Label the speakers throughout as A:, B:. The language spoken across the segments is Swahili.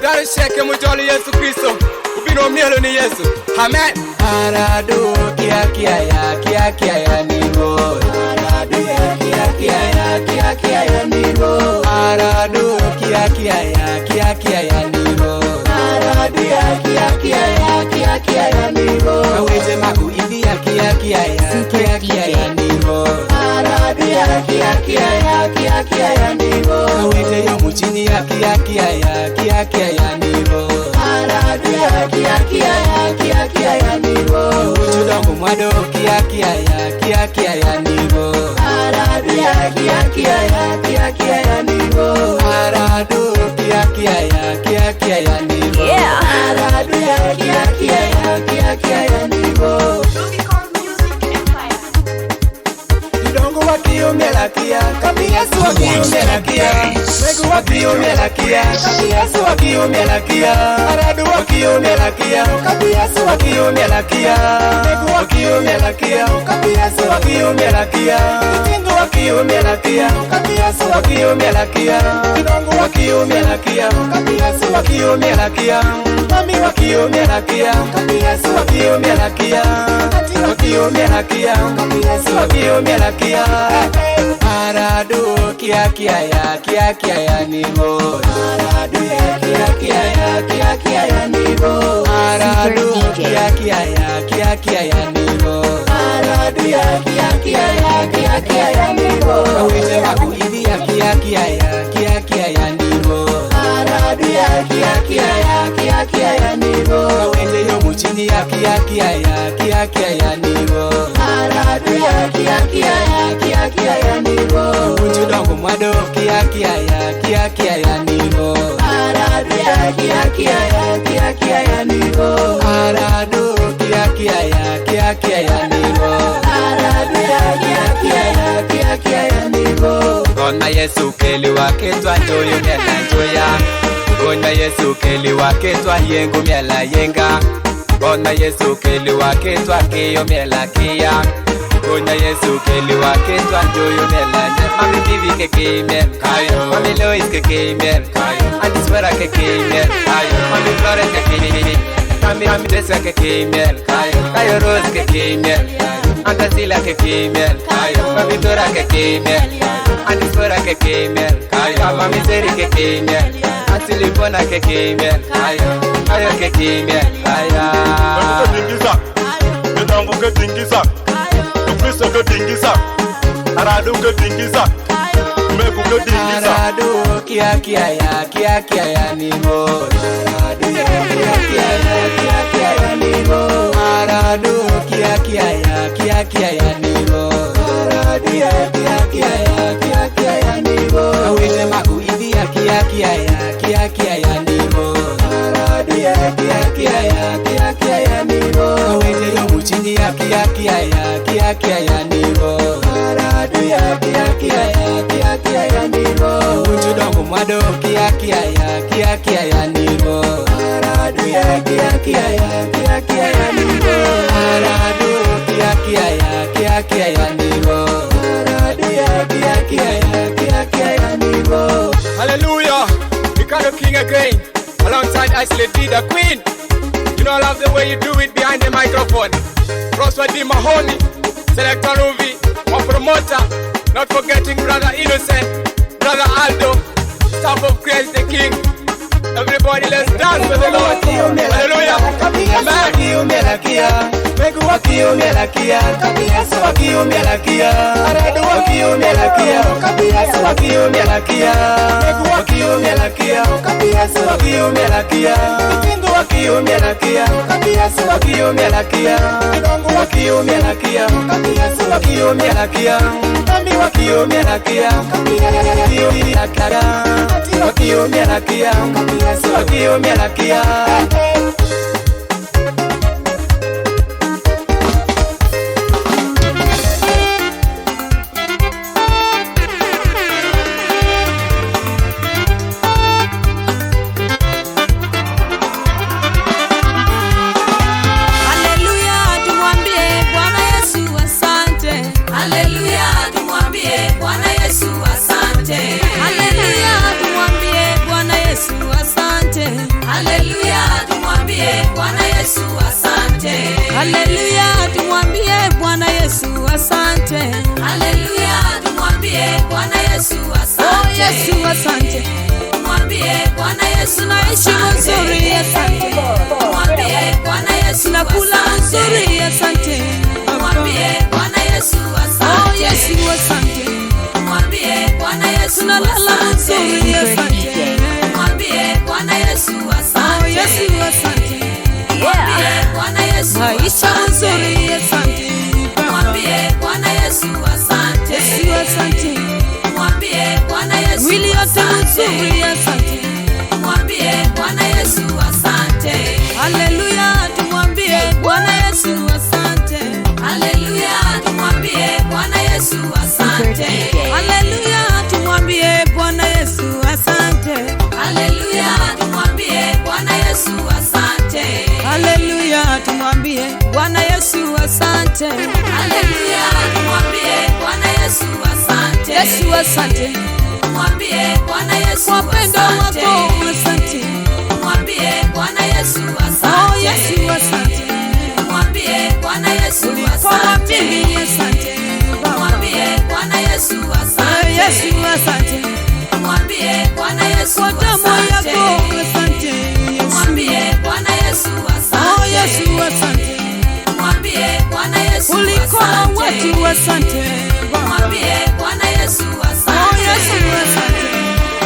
A: Udari sheke mujoli Yesu Kristo. Ubino mielo ni Yesu. Amen.
B: Aradu kia kia ya nigo. Aradu kia kia ya nigo. Aradu kia kia ya nigo. Aradu kia ya nigo. Aweze maku ibi kia ya nigo. Aradu kia ya nigo. Aweze yo muchini kia ya nigo. Aradu kia ya nigo. Ujudangu mwado kia ya nigo. Aradu kia ya nigo. Aradu kia ya nigo. Aradu kia ya nigo. Udongo wakiumelakia, kabi Yesu wakiumelakia. Megu wakiumelakia, kabi Yesu wakiumelakia. Aradu wakiumelakia, kabi Yesu wakiumelakia. Megu wakiumelakia, kabi Yesu wakiumelakia. Tingo wakiumelakia, kabi Yesu wakiumelakia. Udongo wakiumelakia, kabi Yesu wakiumelakia. Mami wakiumelakia, kabi Yesu wakiumelakia. Ati wakiumelakia, kabi Yesu wakiumelakia. Aradu kia ya nigo. Aradu kia ya nigo. Aradu kia ya nigo. Aradu kia ya nigo. Aweze maku ibi kia ya nigo. Aradu kia ya nigo. Aweze yo muchini kia ya nigo. Aradu kia ya nigo. Ujudangu mwado kia ya nigo. Aradu kia ya nigo. Aradu kia ya nigo. Aradu kia ya nigo.
A: Gonna Yesu keli waketwa njoyo miela njoya. Gonna Yesu keli waketwa yengu miela yenga. Gonna Yesu keli waketwa kiyo miela kia. Gonna Yesu keli waketwa njoyo miela nje. Mami bibi ke kimel kayo. Mami Lois ke kimel kayo. Andiswara ke kimel kayo. Mami Flores ke kimel. Mami Desa ke kimel kayo. Kayo Rose ke kimel kayo. Antasila ke kimel kayo. Mami Dora ke kimel kayo. Andiswara ke kimel kayo. Mami Zeri ke kimel. Antilipona ke kimel kayo. Kayo ke kimel kayo.
C: Ke dingisa. Udangu ke dingisa. Kristo ke dingisa. Aradu ke dingisa. Megu ke dingisa.
B: Aradu kia ya nigo. Aradu kia ya nigo. Aradu kia ya nigo. Aradu kia ya nigo. Aweze maku ibi kia ya nigo. Aradu kia ya nigo. Aweze yo muchini kia ya nigo. Aradu kia ya nigo. Ujudangu mwado kia ya nigo. Aradu kia ya nigo. Aradu kia ya nigo. Aradu kia ya nigo.
A: Hallelujah. We call the King again. Alongside Isley D, the Queen. You know I love the way you do it behind the microphone. Prosper D Mahoney, Selector Ruby, our promoter. Not forgetting Brother Innocent, Brother Aldo, staff of Grace the King. Everybody, let's dance for the Lord. Hallelujah.
B: Amen. Megu wakiumelakia, kabi Yesu wakiumelakia. Aradu wakiumelakia, kabi Yesu wakiumelakia. Megu wakiumelakia, kabi Yesu wakiumelakia. Tingo wakiumelakia, kabi Yesu wakiumelakia. Udongo wakiumelakia, kabi Yesu wakiumelakia. Mami wakiumelakia, kabi Yesu wakiumelakia. Ati wakiumelakia, kabi Yesu wakiumelakia.
D: Haleluya, tumwambie Bwana Yesu asante.
B: mzuri, asante.
D: Mwambie Bwana Yesu asante.
B: Yesu asante.
D: Mwambie Bwana Yesu
B: Maisha mzuri, asante.
D: Mwambie Bwana Yesu asante.
B: Yesu asante.
D: Mwambie Bwana Yesu
B: mwili yote mzuri, asante.
D: Mwambie Bwana Yesu asante.
B: Haleluya, tumwambie Bwana Yesu asante.
D: Haleluya, tumwambie Bwana Yesu asante.
B: Haleluya, tumwambie Bwana Yesu asante.
D: Haleluya, tumwambie Bwana Yesu asante.
B: Haleluya, tumwambie Bwana Yesu asante.
D: Haleluya, tumwambie Bwana Yesu asante.
B: Yesu asante.
D: Mwambie Bwana Yesu
B: Kwa pendo
D: asante.
B: wako asante.
D: Mwambie Bwana Yesu
B: Oh,
D: asante.
B: Yesu asante.
D: Mwambie Bwana Yesu
B: Kwa
D: asante.
B: mimi asante.
D: Mwambie Bwana Yesu
B: Oh,
D: asante.
B: Yesu asante.
D: Mwambie Bwana Yesu
B: Kwa damu
D: asante.
B: yako asante. Yesu.
D: Mwambie Bwana Yesu
B: Oh,
D: asante.
B: Yesu asante.
D: Mwambie Bwana Yesu
B: Ulikoa
D: asante.
B: watu asante.
D: Mwambie Bwana Yesu
B: Oh,
D: asante.
B: Yesu asante.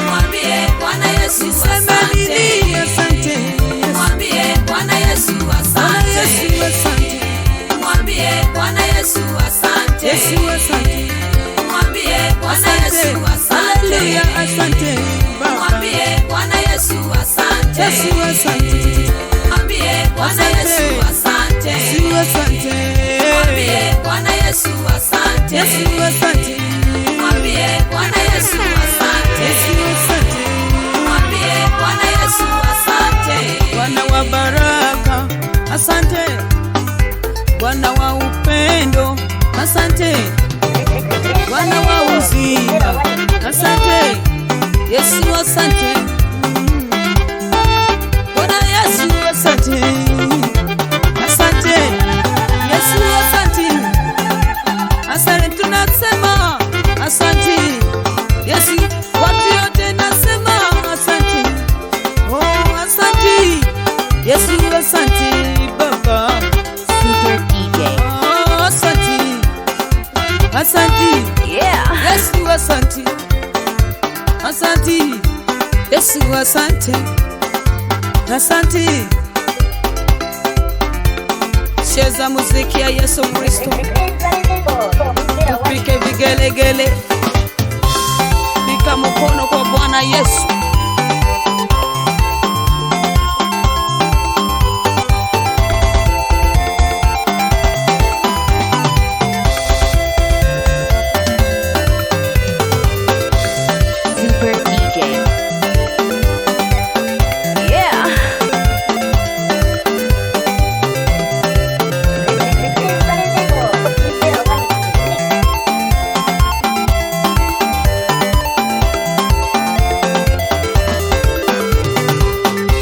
D: Mwambie Bwana Yesu
B: Niseme
D: asante.
B: nini asante. Yesu.
D: Mwambie Bwana Yesu
B: Bwana
D: asante.
B: Yesu asante.
D: Mwambie Bwana Yesu asante.
B: Yesu asante.
D: Mwambie Bwana Yesu asante.
B: Haleluya, asante. Baba.
D: Mwambie Bwana Yesu asante.
B: Yesu asante.
D: Mwambie Bwana Yesu asante.
B: Yesu asante.
D: Mwambie Bwana Yesu asante.
B: Yesu asante.
D: Mwambie Bwana Yesu asante.
B: Yesu asante.
D: Mwambie Bwana Yesu asante.
B: Bwana wa baraka, asante. Bwana wa upendo, asante. Bwana wa uzima, asante. Yesu asante. Bwana Yesu asante. Asante. Yesu asante. Asante, tunasema asante. Yesu, watu yote nasema asante. Oh, asante. Yesu asante Baba.
E: Super DJ.
B: Oh, asante. Asante.
E: Yeah.
B: Yesu asante. Asante. Yesu asante. Asante. Cheza muziki ya Yesu Kristo. Tupike vigelegele. Pika mkono kwa Bwana Yesu.
E: Super DJ. Yeah.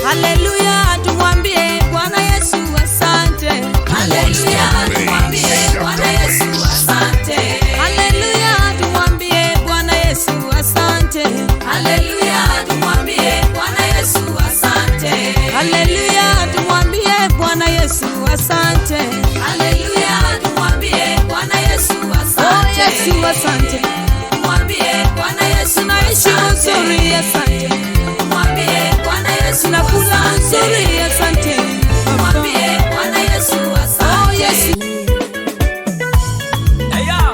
B: Haleluya, tumwambie Bwana Yesu asante.
D: Haleluya, tumwambie Bwana Yesu asante.
B: Haleluya, tumwambie Bwana Yesu asante.
D: Haleluya, tumwambie Bwana Yesu asante.
B: Haleluya, tumwambie Bwana Yesu asante.
D: Haleluya, tumwambie Bwana Yesu
B: Oh,
D: asante.
B: Yesu asante.
D: Mwambie Bwana Yesu
B: Tunaishi
D: asante.
B: mzuri, asante.
D: Mwambie Bwana Yesu
B: Tunakula
D: asante.
B: mzuri, asante.
D: Mwambie Bwana Yesu
B: Oh,
D: asante.
B: Yesu.
F: Hey, yeah.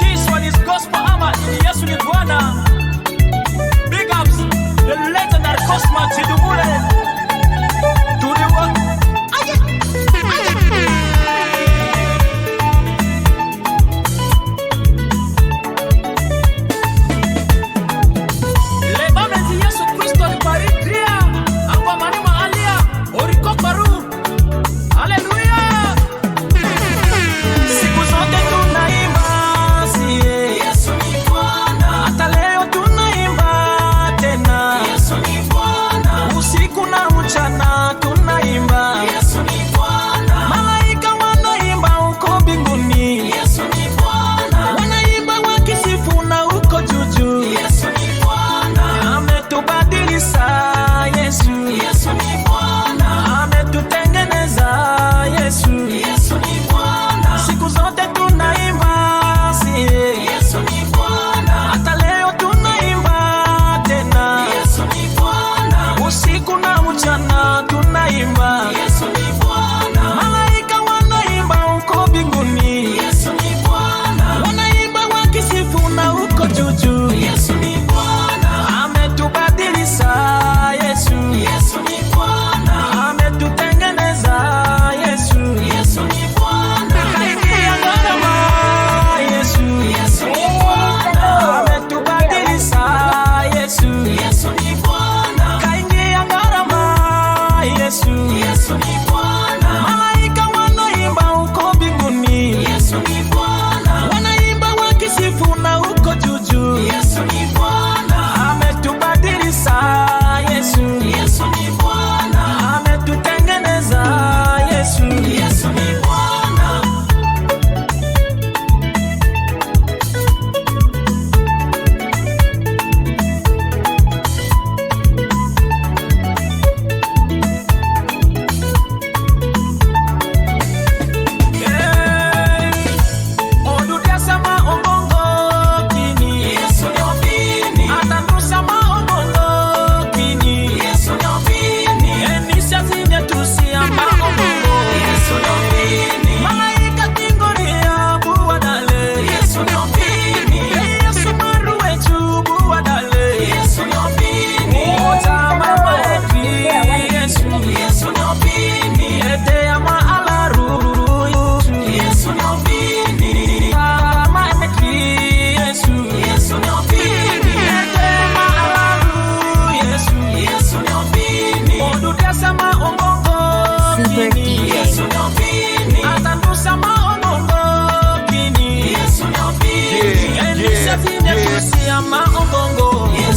F: This one is gospel hammer. Yesu ni Bwana. Big ups the legendary Cosmo Chidumule. To the work.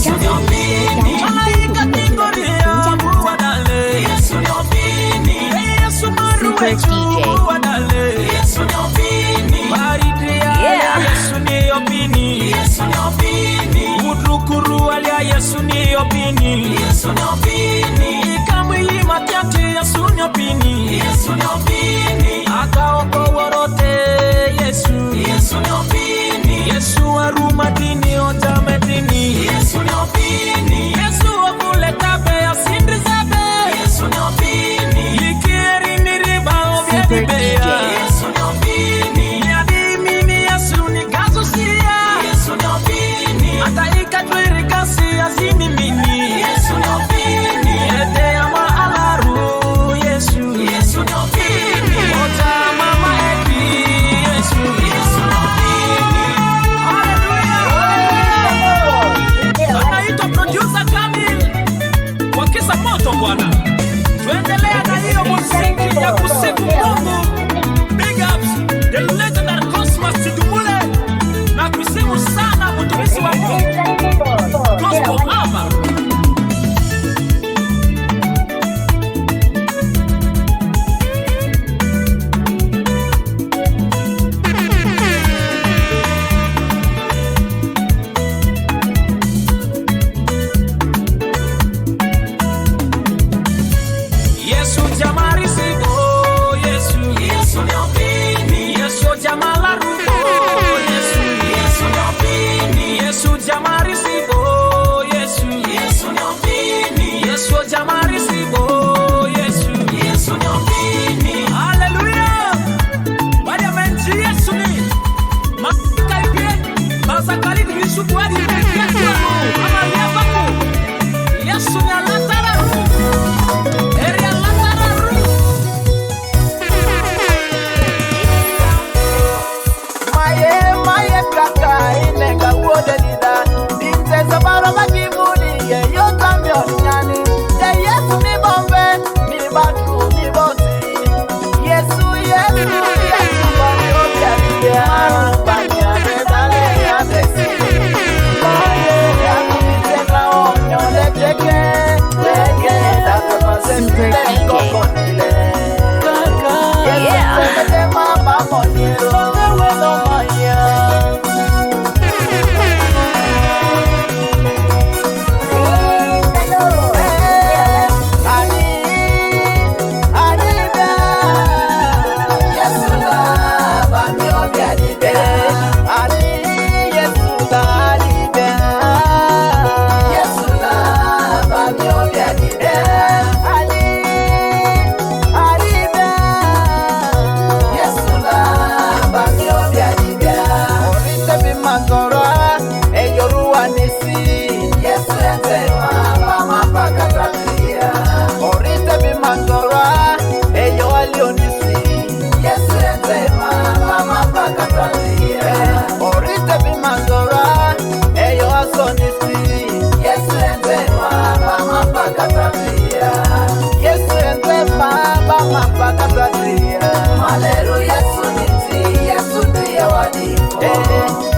F: Yesu ni opini. Malaika tingoria buwadale. Yesu ni opini. Yesu maru wetu buwadale. Yesu ni opini. Maridria Yesu ni opini. Yesu ni opini. Udrukuru alia Yesu ni opini. Yesu ni opini. Ikamwili matiati Yesu ni opini. Yesu ni opini. Akaoko worote Yesu. Yesu ni opini. Yesu arumadini otamedini. Yesu ni opini. Yesu okuleta beya sindri zabe. Yesu ni opini. Ikieri niriba obiedi beya. Yesu ni opini. Niadimini Yesu ni kazusia. Yesu ni opini. Ata ikatwiri kasi azini mini. Yesu ni opini. Ete ama alaru Yesu. Yesu ni opini. Ota mama eki Yesu. Yesu ni opini. Hallelujah. Anaitwa producer Kamil. Wakisa moto bwana. Tuendelea na hiyo muziki ya kusifu Mungu. Big ups the legendary Cosmas Tidumule. Na kusifu sana mtumishi wa Mungu Gospel Ama. Yesu jamari sigo Yesu. Yesu ni opini. Yesu jamala rugo Yesu. Yesu ni opini. Yesu jamari sigo Yesu. Yesu ni opini. Yesu jamari sigo Yesu. Yesu ni opini. Hallelujah. Bari amenji Yesu ni makaibe bazakali Yesu kwani Yesu ama yabaku. Yesu ni alatara area latara.
B: Maye kaka inenga uode dida. Dinte sabara makimuni ye yota mionyani. Ye Yesu ni bombe, ni batu ni bosi. Yesu Yesu bani obia dia. Banya medale ya besi. Maye ya kumiteka onyo leteke. Leke daka masesi lengo konile. Yesu tete mama moniro.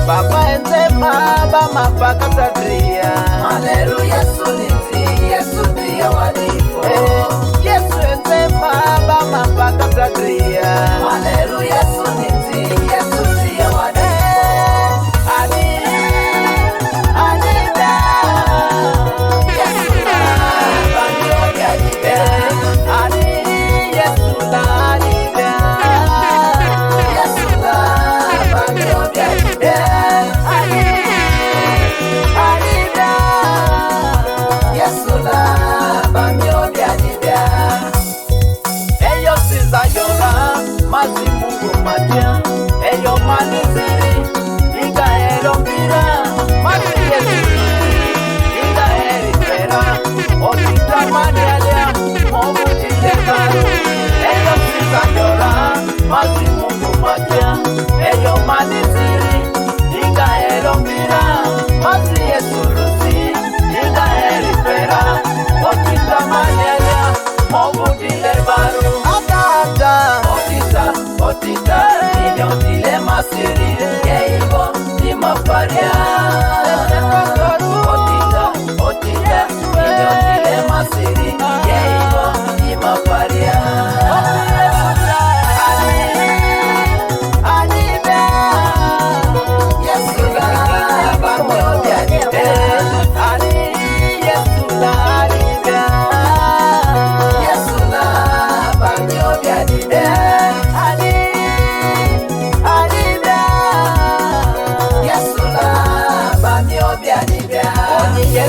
B: Baba enzema bama pakatria. Hallelujah, Yesu niti, Yesu ndiye wadipo. Yesu enzema bama pakatria. Hallelujah, Yesu niti, Yesu ndiye wadipo. Anida. Yesu la banyo ya dibe. Yesu la dibe. Yesu la banyo ya dibe. Mazi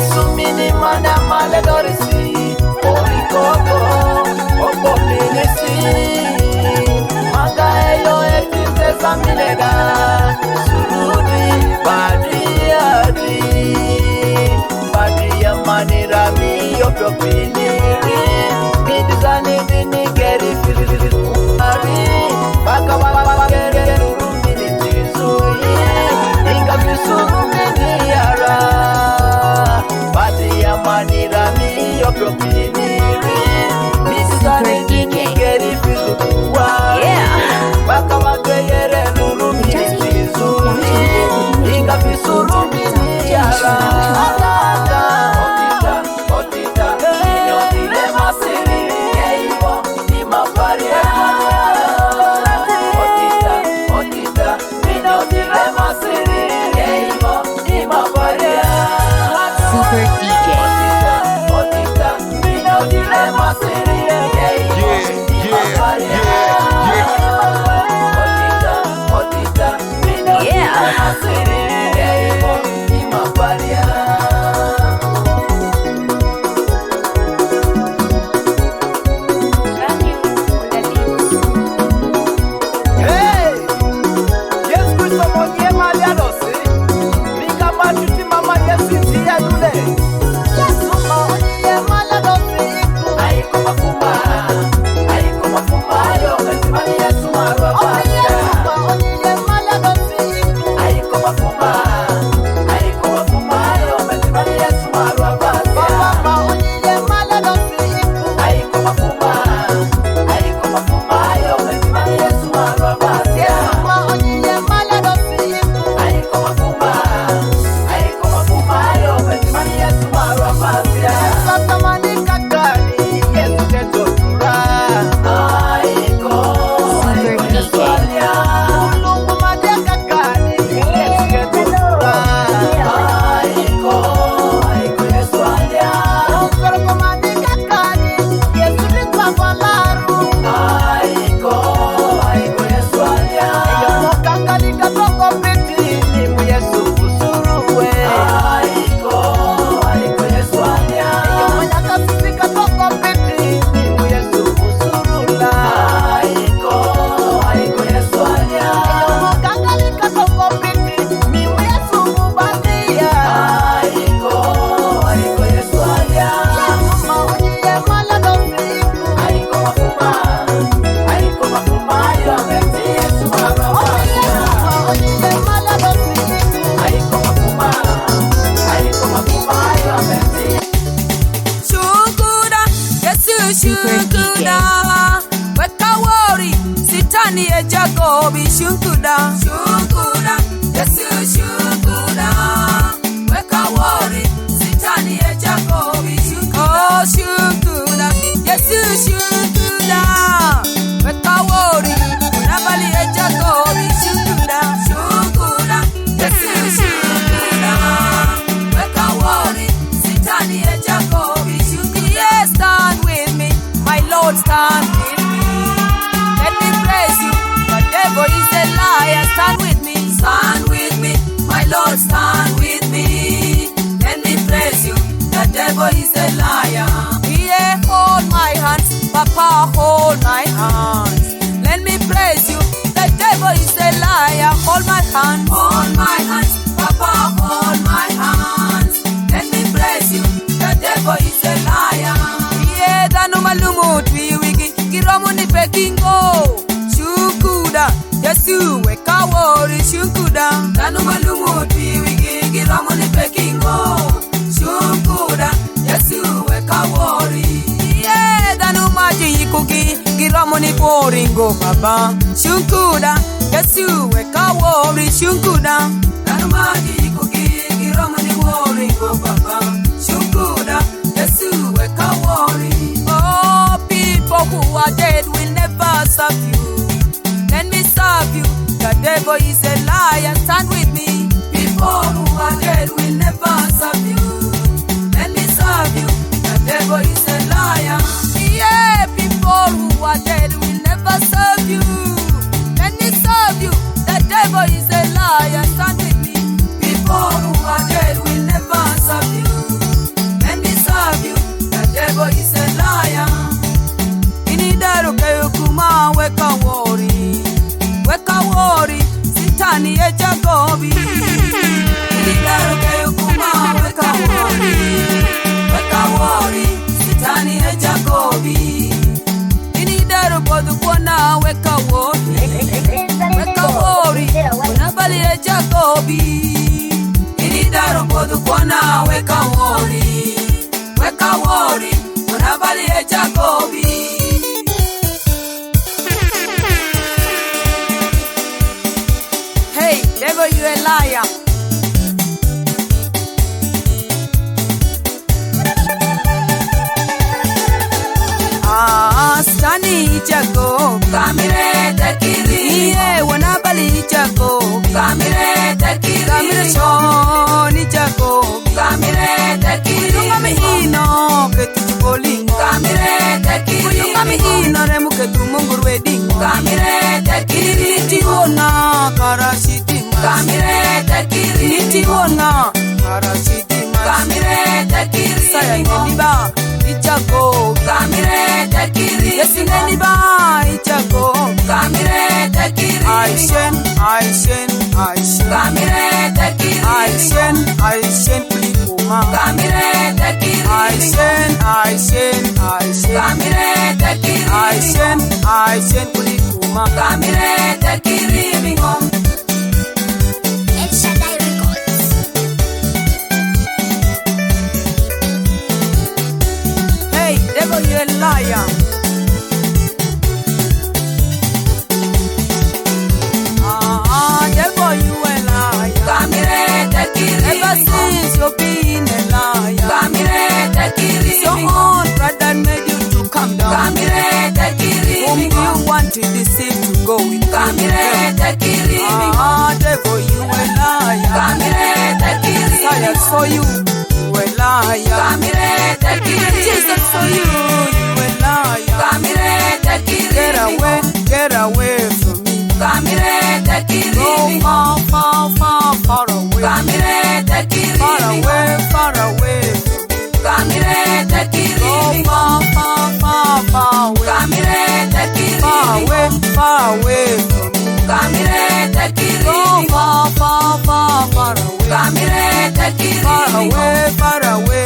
B: Yesu mini mana male dorisi Orikobo Obo minisi Maga eyo etite samileda Surudi Badiadi Badia manirami Yopyo piniri Midizani dini geri Ari Baka baka geri Urumini tizui Inga visumini yara Badia manirami Yopyo piniri Midizani dini geri Fizukuwa Baka baka geri Urumini tizui Inga visumini yara
F: Shunkuda, Yesu weka wori shunkuda. Tanumagi kuki romani wori go baba. Shunkuda, Yesu weka wori. Oh, people who are dead will never serve you. Let me serve you. The devil is a liar. Stand with me. People who are dead will never serve you. Let me serve you. The devil is a liar. Yeah, people who are dead will never serve you. Let me serve you. The devil is a liar. Stand with me. People who are dead will never serve you.
G: weka wori Wanabali ya Jacobi Inidaro bodu kwana weka wori Wanabali ya Jacobi. Hey, devil, you a liar. Stani Jacob Kamire tekiri Iye wanabali Jacob Kamire tekiri Kamire shoni Jacob Kamire tekiri Kuyungami ino ketu chukoling Kamire tekiri Kuyungami ino remu ketu mungur wedding Kamire tekiri Niti wona karashitima Kamire tekiri Niti wona karashitima Kamire tekiri Saya ngeniba Jacob Kamire tekiri Yes ngeniba Jacob Kamire tekiri Aishen Kamire tekiri Aishen kulikuma Kamire tekiri Aishen Kamire tekiri Aishen kulikuma Kamire tekiri bingom Devil, you a liar. Devil, you a liar. Kamire tekiri. Ever since you've been a liar. Kamire tekiri. Your own brother made you to come down. Kamire tekiri. Whom you want to deceive to go with. Kamire tekiri. Devil, you a liar. Kamire tekiri. I saw you. You a liar. Kamire tekiri. Jesus for you a liar. Kamire tekiri. Get away from me. Kamire tekiri. Go far away. Kamire tekiri. Far away from me. Kamire tekiri. Go far away. Kamire tekiri. Far away from me. Kamire tekiri. Go far away. Kamire tekiri. Far away from me.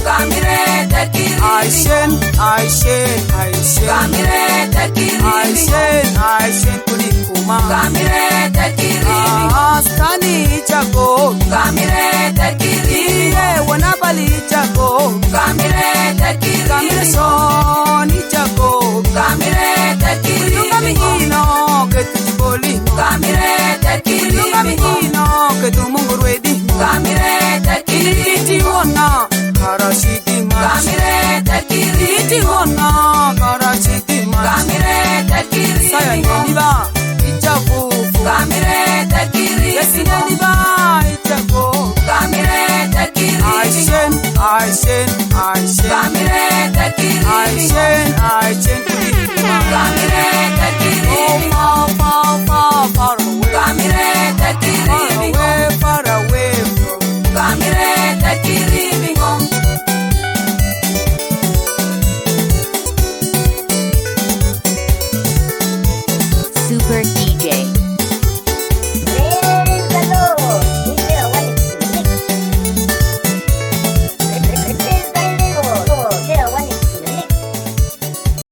G: Kamire tekiri. Aishen Kamire tekiri. Aishen kulikuma Kamire tekiri. Stani Jacob Kamire tekiri. Iye wanabali Jacob Kamire tekiri. Kamire shoni Jacob Kamire tekiri. Kuyungami ino ketu chiboli Kamire tekiri. Kuyungami ino ketu mungur wedi Kamire tekiri. Initi wona karashidima Kamire tekiri. Initi wona karashidima Kamire tekiri. Saya ngeniba ichafufu Kamire tekiri. Yesi ngeniba ichafufu Kamire tekiri. Aishen